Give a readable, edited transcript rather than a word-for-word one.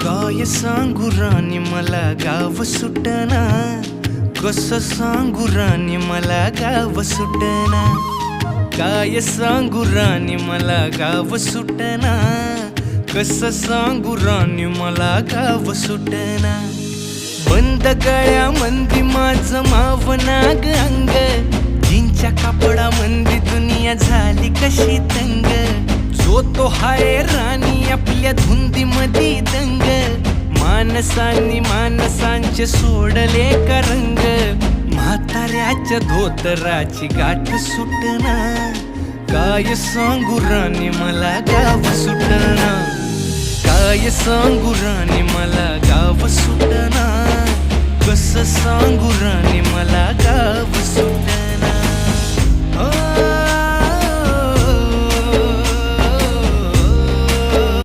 काय सांगू राणी मला गाव सुटना, कसं सांगू राणी मला गाव सुटना. काय सांगू राणी मला गाव सुटना, कसं सांगू राणी मला गाव सुटना. बंद गळ्यामंदी माझं मावनाग अंग, जीनच्या कापडामंदी दुनिया झाली कशी तंग. जो तो हाय राणी आपल्या धुंदीमधी दंग, माणसांनी माणसांचे सोडले का रंग. म्हाताऱ्याच्या धोतराची गाठ सुटना, काय सांगू राणी मला गाव सुटना. काय सांगू राणी मला गाव सुटना, कसं सांगू राणी मला गाव सुटना.